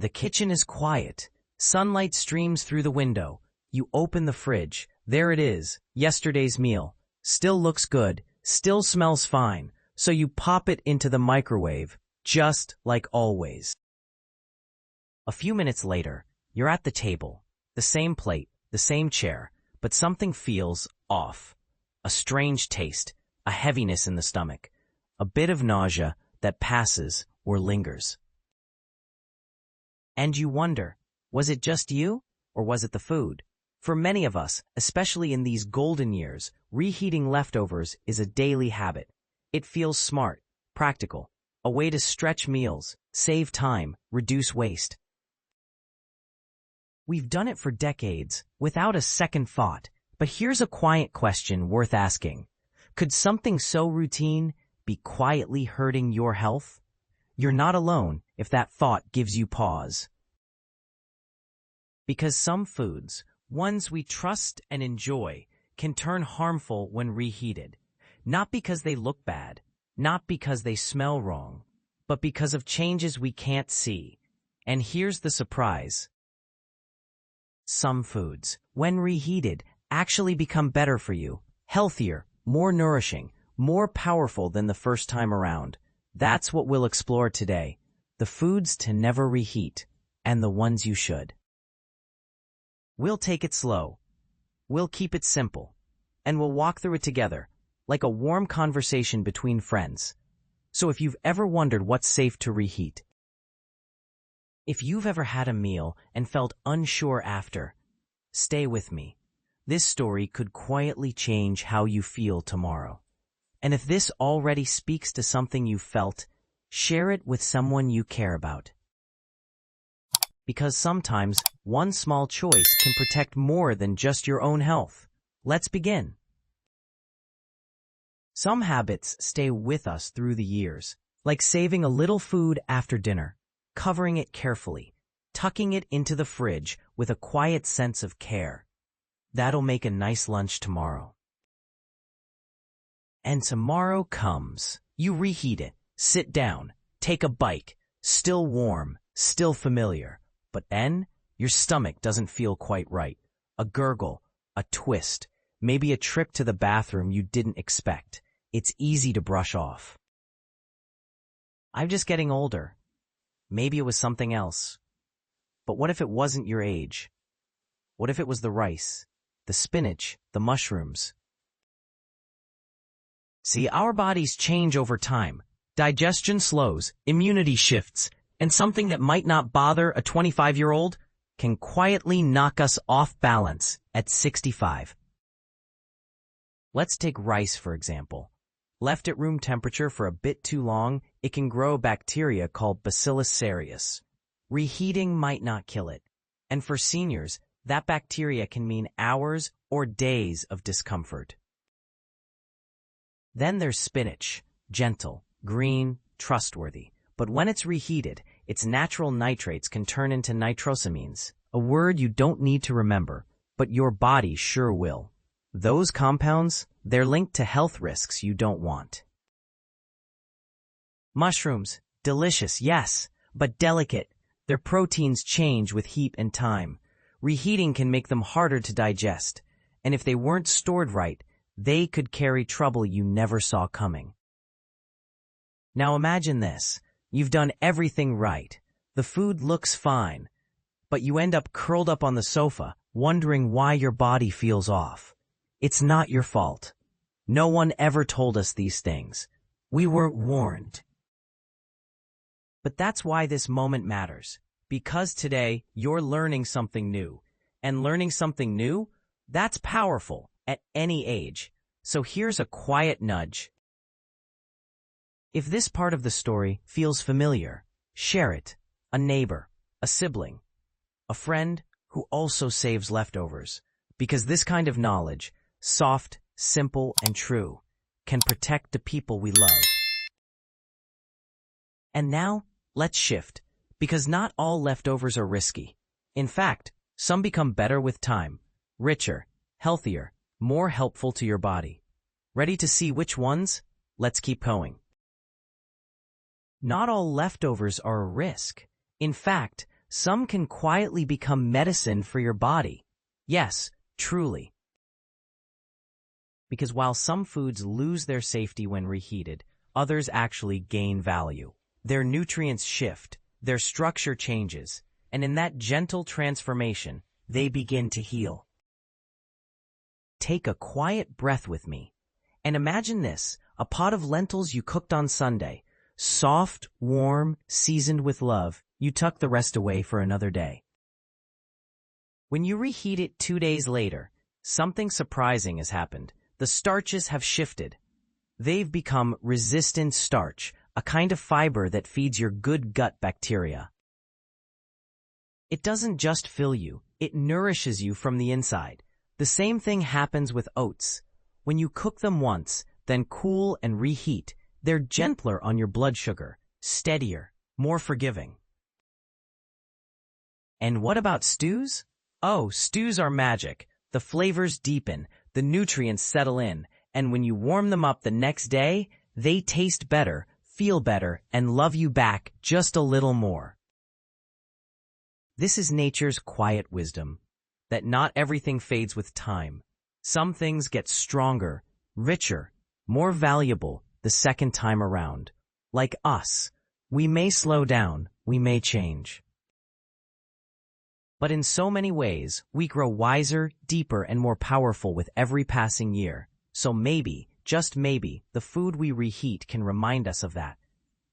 The kitchen is quiet. Sunlight streams through the window. You open the fridge. There it is, yesterday's meal. Still looks good, still smells fine, so you pop it into the microwave, just like always. A few minutes later, you're at the table. The same plate, the same chair, but something feels off. A strange taste, a heaviness in the stomach, a bit of nausea that passes or lingers. And you wonder, was it just you, or was it the food? For many of us, especially in these golden years, reheating leftovers is a daily habit. It feels smart, practical, a way to stretch meals, save time, reduce waste. We've done it for decades, without a second thought. But here's a quiet question worth asking. Could something so routine be quietly hurting your health? You're not alone if that thought gives you pause. Because some foods, ones we trust and enjoy, can turn harmful when reheated. Not because they look bad, not because they smell wrong, but because of changes we can't see. And here's the surprise. Some foods, when reheated, actually become better for you, healthier, more nourishing, more powerful than the first time around. That's what we'll explore today. The foods to never reheat, and the ones you should. We'll take it slow. We'll keep it simple. And we'll walk through it together, like a warm conversation between friends. So if you've ever wondered what's safe to reheat, if you've ever had a meal and felt unsure after, stay with me. This story could quietly change how you feel tomorrow. And if this already speaks to something you felt, share it with someone you care about. Because sometimes one small choice can protect more than just your own health. Let's begin. Some habits stay with us through the years, like saving a little food after dinner, covering it carefully, tucking it into the fridge with a quiet sense of care. That'll make a nice lunch tomorrow. And tomorrow comes. You reheat it, sit down, take a bite, still warm, still familiar. But then, your stomach doesn't feel quite right. A gurgle, a twist, maybe a trip to the bathroom you didn't expect. It's easy to brush off. I'm just getting older. Maybe it was something else. But what if it wasn't your age? What if it was the rice, the spinach, the mushrooms? See, our bodies change over time. Digestion slows, immunity shifts, and something that might not bother a 25-year-old can quietly knock us off balance at 65. Let's take rice, for example. Left at room temperature for a bit too long, it can grow bacteria called Bacillus cereus. Reheating might not kill it. And for seniors, that bacteria can mean hours or days of discomfort. Then there's spinach, gentle, green, trustworthy. But when it's reheated, its natural nitrates can turn into nitrosamines, a word you don't need to remember, but your body sure will. Those compounds, they're linked to health risks you don't want. Mushrooms, delicious, yes, but delicate. Their proteins change with heat and time. Reheating can make them harder to digest, and if they weren't stored right, they could carry trouble you never saw coming. Now imagine this. You've done everything right. The food looks fine, but you end up curled up on the sofa, wondering why your body feels off. It's not your fault. No one ever told us these things. We weren't warned. But that's why this moment matters. Because today, you're learning something new. And learning something new, that's powerful at any age. So here's a quiet nudge. If this part of the story feels familiar, share it. A neighbor, a sibling, a friend who also saves leftovers. Because this kind of knowledge, soft, simple, and true, can protect the people we love. And now, let's shift. Because not all leftovers are risky. In fact, some become better with time, richer, healthier, more helpful to your body. Ready to see which ones? Let's keep going. Not all leftovers are a risk. In fact, some can quietly become medicine for your body. Yes, truly. Because while some foods lose their safety when reheated, others actually gain value. Their nutrients shift, their structure changes, and in that gentle transformation, they begin to heal. Take a quiet breath with me, and imagine this, a pot of lentils you cooked on Sunday, soft, warm, seasoned with love. You tuck the rest away for another day. When you reheat it 2 days later, something surprising has happened. The starches have shifted. They've become resistant starch, a kind of fiber that feeds your good gut bacteria. It doesn't just fill you, it nourishes you from the inside. The same thing happens with oats. When you cook them once, then cool and reheat, they're gentler on your blood sugar, steadier, more forgiving. And what about stews? Oh, stews are magic. The flavors deepen, the nutrients settle in, and when you warm them up the next day, they taste better, feel better, and love you back just a little more. This is nature's quiet wisdom, that not everything fades with time. Some things get stronger, richer, more valuable the second time around. Like us, we may slow down, we may change. But in so many ways, we grow wiser, deeper, and more powerful with every passing year. So maybe, just maybe, the food we reheat can remind us of that.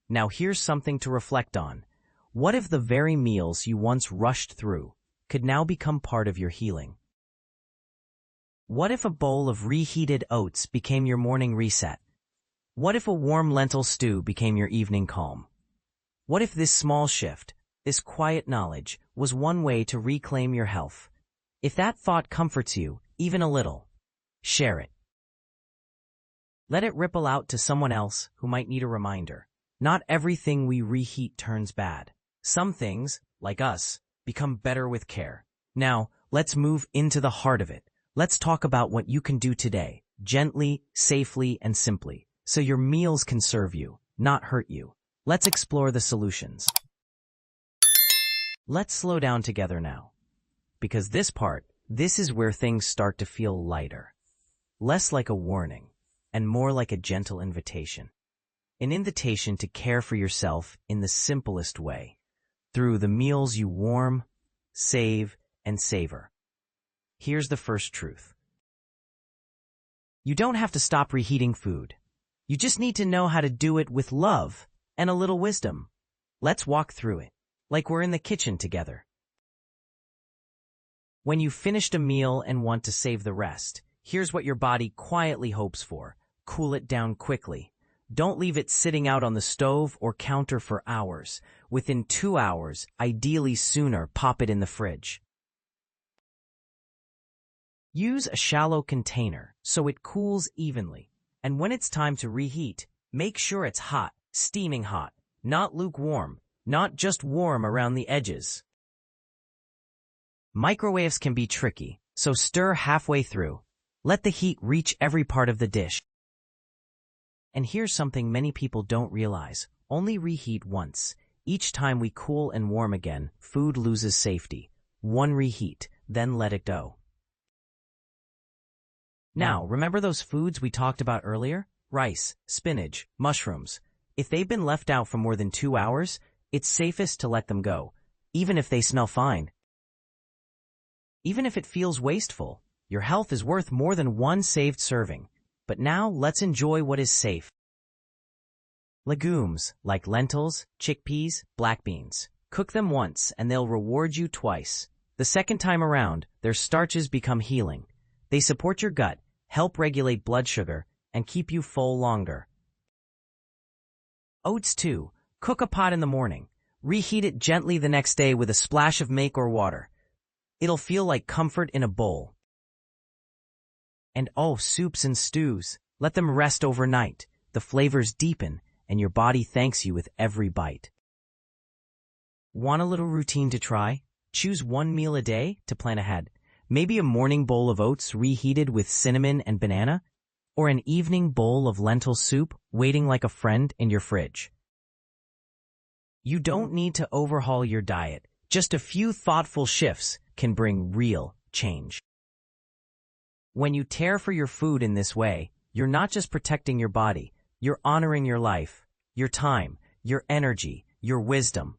Now here's something to reflect on. What if the very meals you once rushed through could now become part of your healing? What if a bowl of reheated oats became your morning reset? What if a warm lentil stew became your evening calm? What if this small shift, this quiet knowledge, was one way to reclaim your health? If that thought comforts you, even a little, share it. Let it ripple out to someone else who might need a reminder. Not everything we reheat turns bad. Some things, like us, become better with care. Now, let's move into the heart of it. Let's talk about what you can do today, gently, safely, and simply, so your meals can serve you, not hurt you. Let's explore the solutions. Let's slow down together now. Because this is where things start to feel lighter. Less like a warning, and more like a gentle invitation. An invitation to care for yourself in the simplest way, through the meals you warm, save, and savor. Here's the first truth. You don't have to stop reheating food. You just need to know how to do it with love and a little wisdom. Let's walk through it, like we're in the kitchen together. When you've finished a meal and want to save the rest, here's what your body quietly hopes for. Cool it down quickly. Don't leave it sitting out on the stove or counter for hours. Within 2 hours, ideally sooner, pop it in the fridge. Use a shallow container so it cools evenly. And when it's time to reheat, make sure it's hot, steaming hot, not lukewarm, not just warm around the edges. Microwaves can be tricky, so stir halfway through. Let the heat reach every part of the dish. And here's something many people don't realize. Only reheat once. Each time we cool and warm again, food loses safety. One reheat, then let it go. Now, remember those foods we talked about earlier? Rice, spinach, mushrooms. If they've been left out for more than 2 hours, it's safest to let them go, even if they smell fine. Even if it feels wasteful, your health is worth more than one saved serving. But now, let's enjoy what is safe. Legumes, like lentils, chickpeas, black beans. Cook them once and they'll reward you twice. The second time around, their starches become healing. They support your gut, help regulate blood sugar, and keep you full longer. Oats too. Cook a pot in the morning. Reheat it gently the next day with a splash of milk or water. It'll feel like comfort in a bowl. And oh, soups and stews. Let them rest overnight. The flavors deepen, and your body thanks you with every bite. Want a little routine to try? Choose one meal a day to plan ahead. Maybe a morning bowl of oats reheated with cinnamon and banana, or an evening bowl of lentil soup waiting like a friend in your fridge. You don't need to overhaul your diet. Just a few thoughtful shifts can bring real change. When you care for your food in this way, you're not just protecting your body, you're honoring your life, your time, your energy, your wisdom.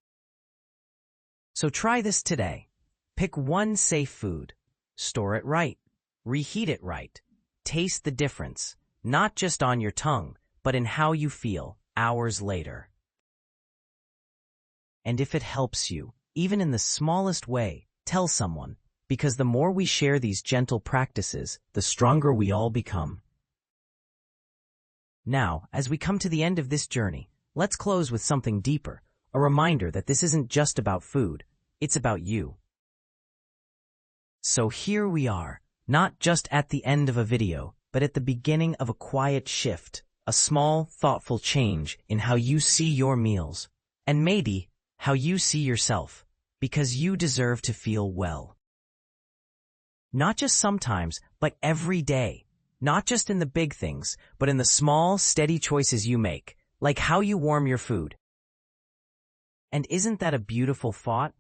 So try this today. Pick one safe food. Store it right. Reheat it right. Taste the difference, not just on your tongue, but in how you feel hours later. And if it helps you, even in the smallest way, tell someone, because the more we share these gentle practices, the stronger we all become. Now, as we come to the end of this journey, let's close with something deeper, a reminder that this isn't just about food, it's about you. So here we are, not just at the end of a video, but at the beginning of a quiet shift, a small, thoughtful change in how you see your meals, and maybe how you see yourself, because you deserve to feel well. Not just sometimes, but every day. Not just in the big things, but in the small, steady choices you make, like how you warm your food. And isn't that a beautiful thought?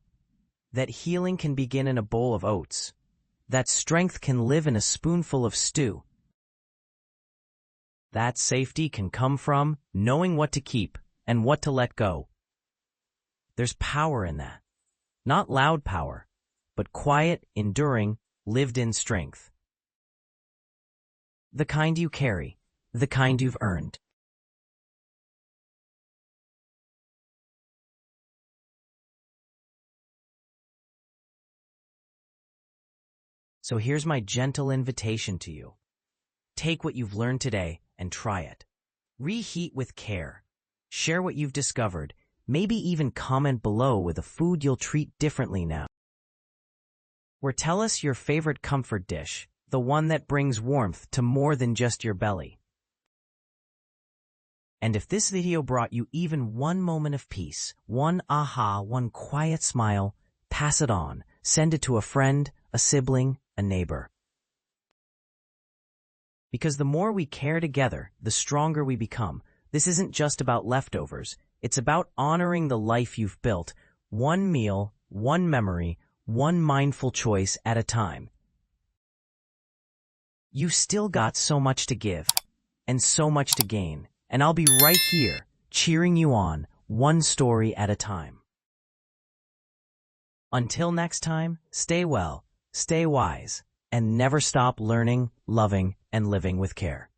That healing can begin in a bowl of oats. That strength can live in a spoonful of stew. That safety can come from knowing what to keep and what to let go. There's power in that. Not loud power, but quiet, enduring, lived-in strength. The kind you carry, the kind you've earned. So here's my gentle invitation to you. Take what you've learned today and try it. Reheat with care. Share what you've discovered. Maybe even comment below with a food you'll treat differently now. Or tell us your favorite comfort dish, the one that brings warmth to more than just your belly. And if this video brought you even one moment of peace, one aha, one quiet smile, pass it on. Send it to a friend, a sibling, a neighbor. Because the more we care together, the stronger we become. This isn't just about leftovers. It's about honoring the life you've built, one meal, one memory, one mindful choice at a time. You've still got so much to give, and so much to gain, and I'll be right here, cheering you on, one story at a time. Until next time, stay well, stay wise, and never stop learning, loving, and living with care.